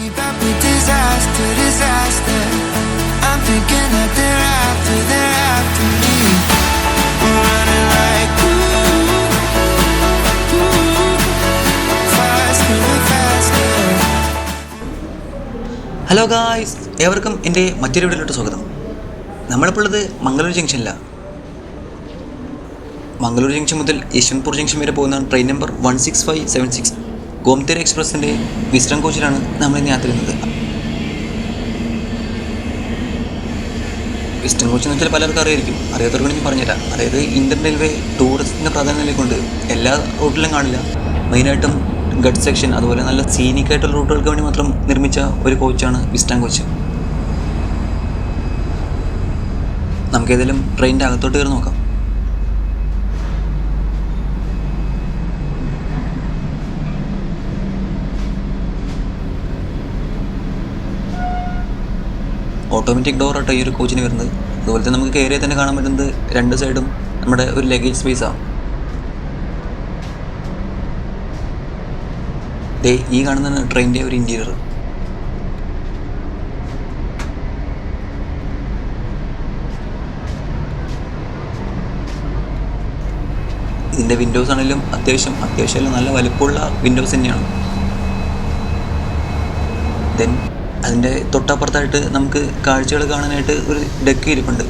Keep up with disaster, disaster. I'm thinking that they're after me. We're running like faster and faster. Hello guys, ഏവർക്കും എൻ്റെ മറ്റൊരു വീഡിയോയിലോട്ട് സ്വാഗതം. നമ്മളിപ്പോൾ ഉള്ളത് മംഗളൂരു ജംഗ്ഷനിലാണ്. മംഗളൂരു ജംഗ്ഷൻ മുതൽ യശ്വന്ത്പൂർ ജംഗ്ഷൻ വരെ പോകുന്ന ട്രെയിൻ നമ്പർ 16576 ഗോംതേര എക്സ്പ്രസിൻ്റെ വിസ്റ്റം കോച്ചിലാണ് നമ്മളിന്ന് യാത്ര ചെയ്യുന്നത്. വിസ്റ്റം കോച്ച് എന്ന് വെച്ചാൽ പലർക്കും അറിയായിരിക്കും, അറിയാത്തവർക്ക് വേണ്ടി പറഞ്ഞുതരാം. അതായത് ഇന്ത്യൻ റെയിൽവേ ടൂറിസത്തിൻ്റെ പ്രാധാന്യം കൊണ്ട് എല്ലാ റൂട്ടിലും കാണില്ല, മെയിനായിട്ടും ഗഡ് സെക്ഷൻ അതുപോലെ നല്ല സീനിക്കായിട്ടുള്ള റൂട്ടുകൾക്ക് വേണ്ടി മാത്രം നിർമ്മിച്ച ഒരു കോച്ചാണ് വിസ്റ്റം കോച്ച്. നമുക്കേതെങ്കിലും ട്രെയിനിൻ്റെ അകത്തോട്ട് കയറി നോക്കാം. ഓട്ടോമാറ്റിക് ഡോറാട്ടോ ഈ ഒരു കോച്ചിന് വരുന്നത്. അതുപോലെ തന്നെ നമുക്ക് കയറിയാൽ തന്നെ കാണാൻ പറ്റുന്നത് രണ്ട് സൈഡും നമ്മുടെ ഒരു ലഗേജ് സ്പേസാണ്. ഈ കാണുന്ന ട്രെയിനിൻ്റെ ഒരു ഇൻറ്റീരിയർ. ഇതിൻ്റെ വിൻഡോസ് ആണെങ്കിലും അത്യാവശ്യം നല്ല വലുപ്പമുള്ള വിൻഡോസ് തന്നെയാണ്. ദെൻ അതിൻ്റെ തൊട്ടപ്പുറത്തായിട്ട് നമുക്ക് കാഴ്ചകൾ കാണാനായിട്ട് ഒരു ഡെക്ക് ഇരിപ്പുണ്ട്.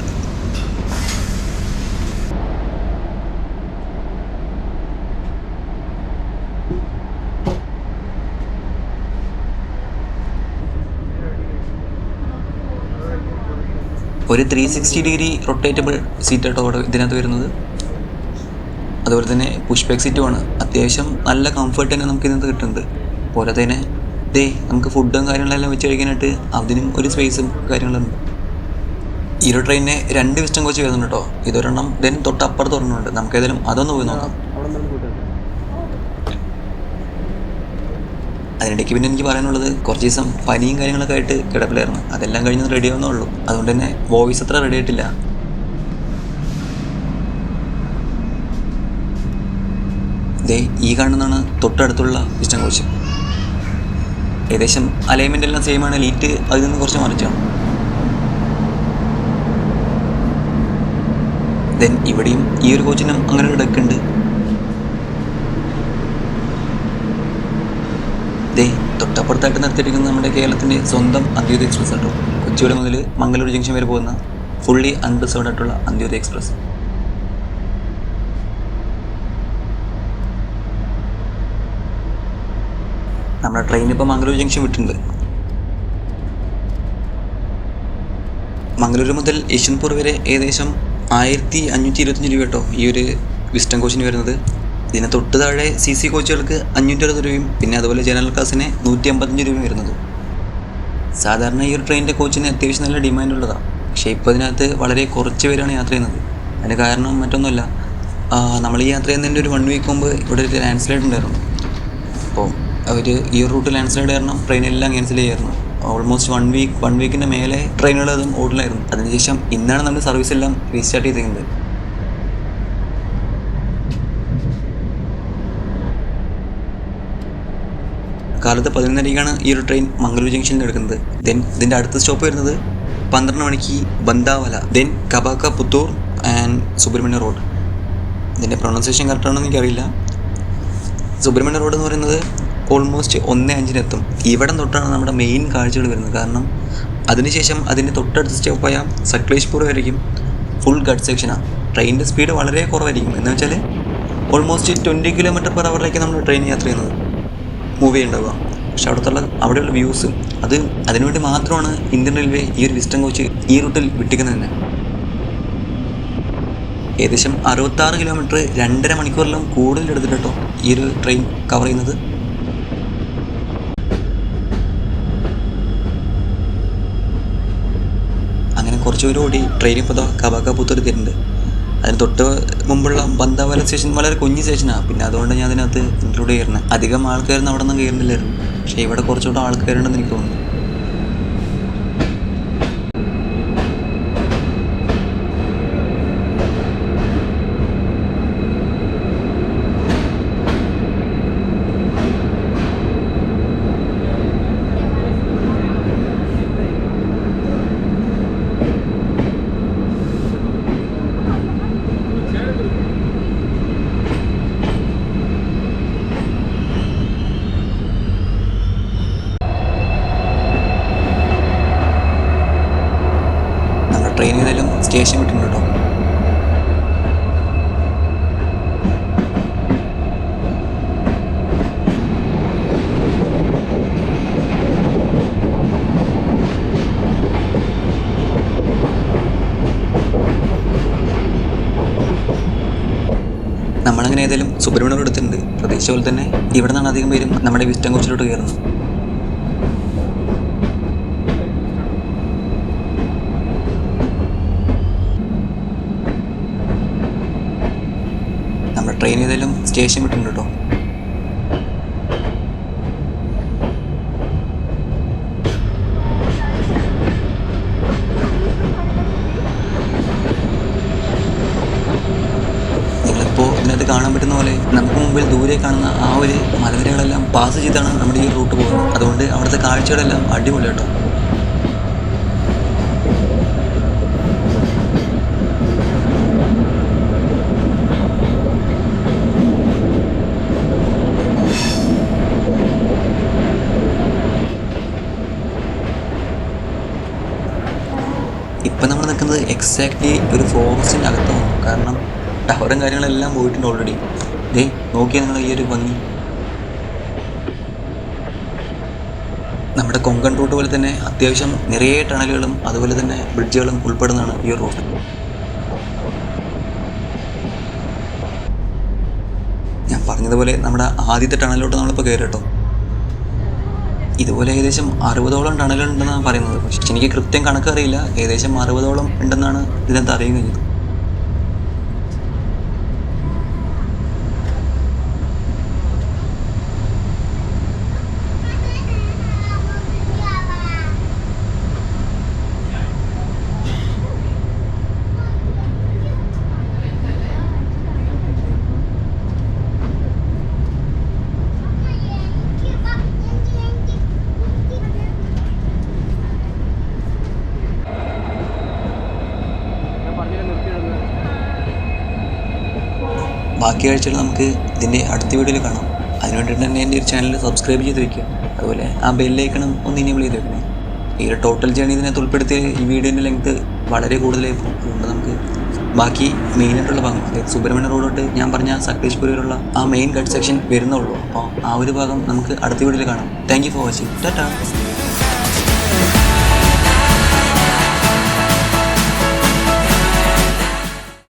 ഒരു 360 ഡിഗ്രി റൊട്ടേറ്റബിൾ സീറ്റാട്ടോ അവിടെ ഇതിനകത്ത് വരുന്നത്. അതുപോലെ തന്നെ പുഷ് ബാക്ക് സീറ്റുമാണ്. അത്യാവശ്യം നല്ല കംഫർട്ട് തന്നെ നമുക്ക് ഇതിനകത്ത് കിട്ടുന്നുണ്ട്. പോലെ തന്നെ നമുക്ക് ഫുഡും കാര്യങ്ങളെല്ലാം വെച്ച് കഴിക്കാനായിട്ട് അതിനും ഒരു സ്പേസും കാര്യങ്ങളുണ്ട്. ഈ ഒരു ട്രെയിനിന് 2 വിസ്റ്റം കോച്ച് വരുന്നുണ്ട് കേട്ടോ. ഇതൊരെണ്ണം ദെൻ തൊട്ടപ്പുറത്ത് ഒരെണ്ണമുണ്ട്. നമുക്ക് ഏതായാലും അതൊന്ന് പോയി നോക്കാം. അതിനിടയ്ക്ക് പിന്നെ എനിക്ക് പറയാനുള്ളത്, കുറച്ച് ദിവസം പനിയും കാര്യങ്ങളൊക്കെ ആയിട്ട് കിടപ്പിലായിരുന്നു. അതെല്ലാം കഴിഞ്ഞ് റെഡി ആവുന്നേ ഉള്ളൂ. അതുകൊണ്ട് തന്നെ വോയിസ് അത്ര റെഡി ആയിട്ടില്ല. ഈ കാണുന്നതാണ് തൊട്ടടുത്തുള്ള വിസ്റ്റം കോച്ച്. ഏകദേശം അലൈൻമെൻ്റ് എല്ലാം സെയിം ആണ്. ലീറ്റ് അതിൽ നിന്ന് കുറച്ച് മറിച്ചാണ്. ദെൻ ഇവിടെയും ഈ ഒരു കോച്ചിനും അങ്ങനെ ഒരു ഡെക്ക് ഉണ്ട്. തൊട്ടപ്പുറത്തായിട്ട് നിർത്തിയിരിക്കുന്നത് നമ്മുടെ കേരളത്തിൻ്റെ സ്വന്തം അന്ത്യോദയ എക്സ്പ്രസ് ആട്ടോ. കൊച്ചിയുടെ മുതൽ മംഗളൂരു ജംഗ്ഷൻ വരെ പോകുന്ന ഫുള്ളി അൺറിസർവ്ഡ് ആയിട്ടുള്ള അന്ത്യോദയ എക്സ്പ്രസ്. നമ്മുടെ ട്രെയിൻ ഇപ്പോൾ മംഗളൂരു ജംഗ്ഷൻ വിട്ടിട്ടുണ്ട്. മംഗളൂരു മുതൽ യശ്വന്ത്പൂർ വരെ ഏകദേശം 1525 രൂപ കേട്ടോ ഈ ഒരു വിസ്റ്റം കോച്ചിന് വരുന്നത്. ഇതിന് തൊട്ട് താഴെ CC കോച്ചുകൾക്ക് 560 രൂപയും പിന്നെ അതുപോലെ ജനറൽ ക്ലാസ്സിന് 155 രൂപയും വരുന്നത്. സാധാരണ ഈ ഒരു ട്രെയിനിൻ്റെ കോച്ചിന് അത്യാവശ്യം നല്ല ഡിമാൻഡുള്ളതാണ്. പക്ഷേ ഇപ്പോൾ ഇതിനകത്ത് വളരെ കുറച്ച് പേരാണ് യാത്ര ചെയ്യുന്നത്. അതിന് കാരണം മറ്റൊന്നുമല്ല, നമ്മൾ ഈ യാത്ര ചെയ്യുന്നതിൻ്റെ ഒരു 1 വീക്ക് മുമ്പ് ഇവിടെ ഒരു ലാൻഡ് സ്ലൈഡ് ഉണ്ടായിരുന്നു. അപ്പോൾ അവർ ഈ ഒരു റൂട്ട് ലാൻഡ് സ്ലൈഡ് കാരണം ട്രെയിനെല്ലാം ക്യാൻസൽ ചെയ്യായിരുന്നു. ഓൾമോസ്റ്റ് 1 വീക്കിൻ്റെ മേലെ ട്രെയിനുകളതും ഓടിലായിരുന്നു. അതിനുശേഷം ഇന്നാണ് നമ്മൾ സർവീസ് എല്ലാം റീസ്റ്റാർട്ട് ചെയ്തിരിക്കുന്നത്. കാലത്ത് 11:30 ഈ ഒരു ട്രെയിൻ മംഗളൂരു ജംഗ്ഷനിൽ എടുക്കുന്നത്. ദെൻ ഇതിൻ്റെ അടുത്ത സ്റ്റോപ്പ് വരുന്നത് 12 മണിക്ക് Bantwal, then Kabaka, Puttur and Subrahmanya road. ഇതിൻ്റെ പ്രൊണൗൺസിയേഷൻ കറക്റ്റാണെന്ന് എനിക്കറിയില്ല. സുബ്രഹ്മണ്യ റോഡ് എന്ന് പറയുന്നത് ഓൾമോസ്റ്റ് 1:05 ഇവിടം തൊട്ടാണ് നമ്മുടെ മെയിൻ കാഴ്ചകൾ വരുന്നത്. കാരണം അതിനുശേഷം അതിൻ്റെ തൊട്ടടുത്ത സ്റ്റോപ്പായ സക്ലേഷ്പൂർ വരയ്ക്കും ഫുൾ ഗഡ് സെക്ഷനാണ്. ട്രെയിനിൻ്റെ സ്പീഡ് വളരെ കുറവായിരിക്കും. എന്ന് വെച്ചാൽ ഓൾമോസ്റ്റ് 20 km/h നമ്മൾ ട്രെയിൻ യാത്ര ചെയ്യുന്നത് മൂവ് ചെയ്യുന്നുണ്ടാവുക. പക്ഷെ അവിടെയുള്ള വ്യൂസ് അതിനുവേണ്ടി മാത്രമാണ് ഇന്ത്യൻ റെയിൽവേ ഈ ഒരു വിസ്റ്റം കോച്ച് ഈ റൂട്ടിൽ വിട്ടിക്കുന്നത് തന്നെ. ഏകദേശം 66 കിലോമീറ്റർ 2.5 മണിക്കൂറിലും കൂടുതൽ എടുത്തിട്ടോ ഈ ഒരു ട്രെയിൻ കവർ ചെയ്യുന്നത്. അങ്ങനെ കുറച്ച് പേര് ഓടി ട്രെയിൻ ഇപ്പോൾ കബാക്ക പുത്തൂർ എത്തിയിട്ടുണ്ട്. അതിന് തൊട്ട് മുമ്പുള്ള ബന്ദാവല സ്റ്റേഷൻ വളരെ കുഞ്ഞ് സ്റ്റേഷനാണ്. പിന്നെ അതുകൊണ്ട് ഞാൻ അതിനകത്ത് ഇൻക്ലൂഡ് ചെയ്യുന്നത്. അധികം ആൾക്കാരൊന്നും അവിടെ നിന്ന് കയറുന്നില്ലായിരുന്നു. പക്ഷേ ഇവിടെ കുറച്ചുകൂടെ ആൾക്കാരുണ്ടെന്ന് എനിക്ക് തോന്നുന്നു. സ്റ്റേഷൻ വിട്ടിട്ടുണ്ട് കേട്ടോ. നമ്മളങ്ങനെ ഏതായാലും സുബ്രഹ്മണ്യം റോഡ് എടുത്തിട്ടുണ്ട്. പ്രതീക്ഷിച്ച പോലെ തന്നെ ഇവിടെ നിന്നാണ് അധികം പേരും നമ്മുടെ വിസ്റ്റം കോച്ചിലോട്ട് കയറുന്നത്. നമ്മുടെ ട്രെയിൻ ഏതായാലും സ്റ്റേഷൻ വിട്ടിട്ടുണ്ട് കേട്ടോ. നിങ്ങളിപ്പോൾ ഇതിനകത്ത് കാണാൻ പറ്റുന്ന പോലെ നമുക്ക് മുമ്പിൽ ദൂരെ കാണുന്ന ആ ഒരു മലനിരകളെല്ലാം പാസ് ചെയ്താണ് നമ്മുടെ ഈ റൂട്ട് പോകുന്നത്. അതുകൊണ്ട് അവിടുത്തെ കാഴ്ചകളെല്ലാം അടിപൊളി കേട്ടോ. ഇപ്പം നമ്മൾ നിൽക്കുന്നത് എക്സാക്ട്ലി ഒരു ഫോറസ്റ്റിൻ്റെ അകത്താണ്. കാരണം ടവറും കാര്യങ്ങളെല്ലാം പോയിട്ടുണ്ട് ഓൾറെഡി. ദേ നോക്കിയാൽ നിങ്ങൾ ഈ ഒരു ഭംഗി. നമ്മുടെ കൊങ്കൺ റൂട്ട് പോലെ തന്നെ അത്യാവശ്യം നിറയെ ടണലുകളും അതുപോലെ തന്നെ ബ്രിഡ്ജുകളും ഉൾപ്പെടുന്നതാണ് ഈ റൂട്ട്. ഞാൻ പറഞ്ഞതുപോലെ നമ്മുടെ ആദ്യത്തെ ടണലിലോട്ട് നമ്മളിപ്പോൾ കയറി കേട്ടോ. ഇതുപോലെ ഏകദേശം 60ഓളം ടണലുണ്ടെന്നാണ് പറയുന്നത്. പക്ഷെ എനിക്ക് കൃത്യം കണക്കറിയില്ല. ഏകദേശം 60ഓളം ഉണ്ടെന്നാണ് ഇതിനകത്ത് അറിയാൻ കഴിഞ്ഞത്. ബാക്കി കാഴ്ചകൾ നമുക്ക് ഇതിൻ്റെ അടുത്ത വീഡിയോയിൽ കാണാം. അതിനുവേണ്ടിയിട്ട് തന്നെ എൻ്റെ ഒരു ചാനൽ സബ്സ്ക്രൈബ് ചെയ്ത് വയ്ക്കുക. അതുപോലെ ആ ബെല്ലൈക്കണം ഒന്ന് ഇനേബിൾ ചെയ്ത് വെക്കണേ. ഈ ഒരു ടോട്ടൽ ജേണി ഇതിനകത്ത് ഉൾപ്പെടുത്തിയ ഈ വീഡിയോൻ്റെ ലെങ്ത് വളരെ കൂടുതലായി പോകും. അതുകൊണ്ട് നമുക്ക് ബാക്കി മെയിനായിട്ടുള്ള ഭാഗം, അതായത് സുബ്രഹ്മണ്യ റോഡ് തൊട്ട് ഞാൻ പറഞ്ഞ സക്ലേഷ്പുര വരെയുള്ള ആ മെയിൻ കട്ട് സെക്ഷൻ വരുന്നുള്ളൂ. അപ്പോൾ ആ ഒരു ഭാഗം നമുക്ക് അടുത്ത വീഡിയോയിൽ കാണാം. Thank you for watching. Tata.